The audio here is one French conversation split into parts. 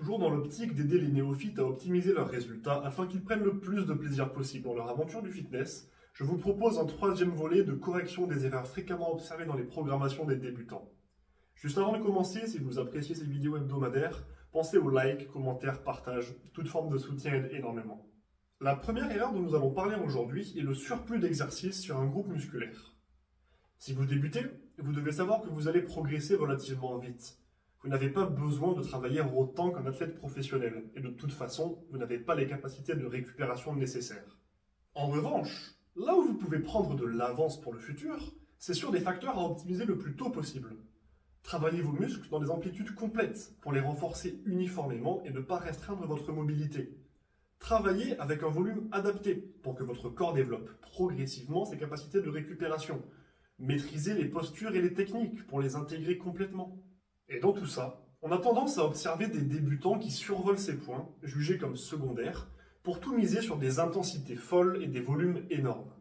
Toujours dans l'optique d'aider les néophytes à optimiser leurs résultats afin qu'ils prennent le plus de plaisir possible dans leur aventure du fitness, je vous propose un troisième volet de correction des erreurs fréquemment observées dans les programmations des débutants. Juste avant de commencer, si vous appréciez ces vidéos hebdomadaires, pensez au like, commentaire, partage, toute forme de soutien aide énormément. La première erreur dont nous allons parler aujourd'hui est le surplus d'exercice sur un groupe musculaire. Si vous débutez, vous devez savoir que vous allez progresser relativement vite. Vous n'avez pas besoin de travailler autant qu'un athlète professionnel, et de toute façon, vous n'avez pas les capacités de récupération nécessaires. En revanche, là où vous pouvez prendre de l'avance pour le futur, c'est sur des facteurs à optimiser le plus tôt possible. Travaillez vos muscles dans des amplitudes complètes pour les renforcer uniformément et ne pas restreindre votre mobilité. Travaillez avec un volume adapté pour que votre corps développe progressivement ses capacités de récupération. Maîtrisez les postures et les techniques pour les intégrer complètement. Et dans tout ça, on a tendance à observer des débutants qui survolent ces points, jugés comme secondaires, pour tout miser sur des intensités folles et des volumes énormes.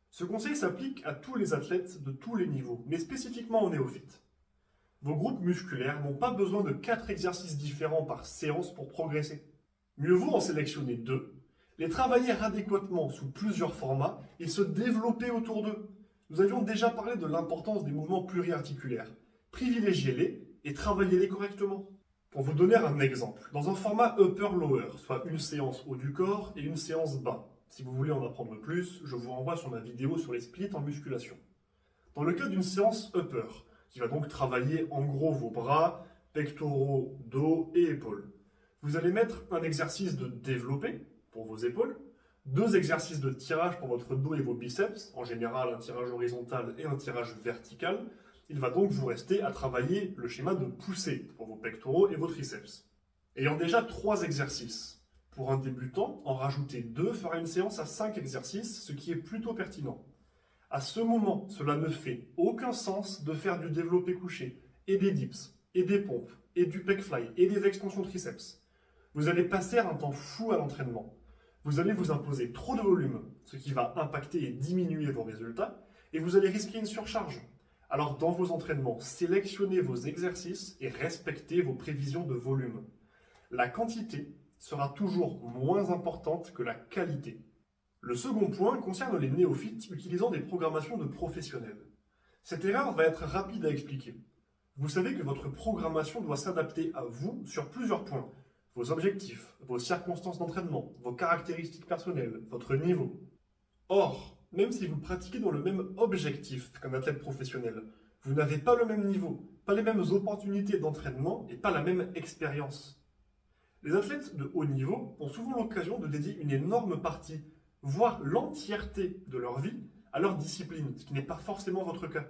Ce conseil s'applique à tous les athlètes de tous les niveaux, mais spécifiquement aux néophytes. Vos groupes musculaires n'ont pas besoin de 4 exercices différents par séance pour progresser. Mieux vaut en sélectionner 2, les travailler adéquatement sous plusieurs formats et se développer autour d'eux. Nous avions déjà parlé de l'importance des mouvements pluriarticulaires. Privilégiez-les et travaillez-les correctement. Pour vous donner un exemple, dans un format upper-lower, soit une séance haut du corps et une séance bas. Si vous voulez en apprendre plus, je vous renvoie sur ma vidéo sur les splits en musculation. Dans le cas d'une séance upper, qui va donc travailler en gros vos bras, pectoraux, dos et épaules, vous allez mettre un exercice de développé pour vos épaules, 2 exercices de tirage pour votre dos et vos biceps, en général un tirage horizontal et un tirage vertical. Il va donc vous rester à travailler le schéma de poussée pour vos pectoraux et vos triceps. Ayant déjà 3 exercices, pour un débutant, en rajouter 2 fera une séance à 5 exercices, ce qui est plutôt pertinent. À ce moment, cela ne fait aucun sens de faire du développé couché, et des dips, et des pompes, et du pec fly, et des extensions triceps. Vous allez passer un temps fou à l'entraînement. Vous allez vous imposer trop de volume, ce qui va impacter et diminuer vos résultats, et vous allez risquer une surcharge. Alors dans vos entraînements, sélectionnez vos exercices et respectez vos prévisions de volume. La quantité sera toujours moins importante que la qualité. Le second point concerne les néophytes utilisant des programmations de professionnels. Cette erreur va être rapide à expliquer. Vous savez que votre programmation doit s'adapter à vous sur plusieurs points. Vos objectifs, vos circonstances d'entraînement, vos caractéristiques personnelles, votre niveau. Or, même si vous pratiquez dans le même objectif qu'un athlète professionnel, vous n'avez pas le même niveau, pas les mêmes opportunités d'entraînement et pas la même expérience. Les athlètes de haut niveau ont souvent l'occasion de dédier une énorme partie, voire l'entièreté de leur vie, à leur discipline, ce qui n'est pas forcément votre cas.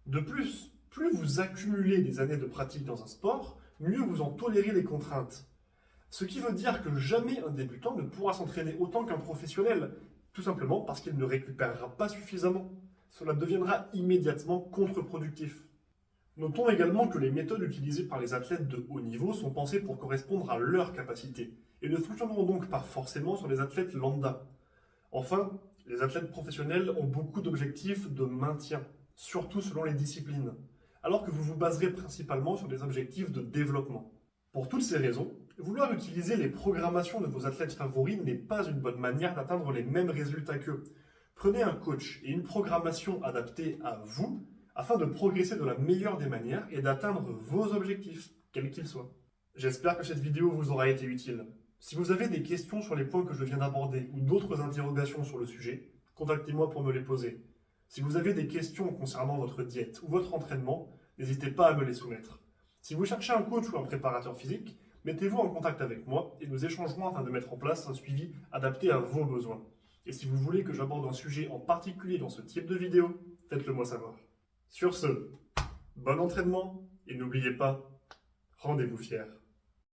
De plus, plus vous accumulez des années de pratique dans un sport, mieux vous en tolérez les contraintes. Ce qui veut dire que jamais un débutant ne pourra s'entraîner autant qu'un professionnel, tout simplement parce qu'il ne récupérera pas suffisamment. Cela deviendra immédiatement contre-productif. Notons également que les méthodes utilisées par les athlètes de haut niveau sont pensées pour correspondre à leurs capacités et ne fonctionneront donc pas forcément sur les athlètes lambda. Enfin, les athlètes professionnels ont beaucoup d'objectifs de maintien, surtout selon les disciplines, alors que vous vous baserez principalement sur des objectifs de développement. Pour toutes ces raisons, vouloir utiliser les programmations de vos athlètes favoris n'est pas une bonne manière d'atteindre les mêmes résultats qu'eux. Prenez un coach et une programmation adaptée à vous afin de progresser de la meilleure des manières et d'atteindre vos objectifs, quels qu'ils soient. J'espère que cette vidéo vous aura été utile. Si vous avez des questions sur les points que je viens d'aborder ou d'autres interrogations sur le sujet, contactez-moi pour me les poser. Si vous avez des questions concernant votre diète ou votre entraînement, n'hésitez pas à me les soumettre. Si vous cherchez un coach ou un préparateur physique, mettez-vous en contact avec moi et nous échangerons afin de mettre en place un suivi adapté à vos besoins. Et si vous voulez que j'aborde un sujet en particulier dans ce type de vidéo, faites-le moi savoir. Sur ce, bon entraînement et n'oubliez pas, rendez-vous fiers.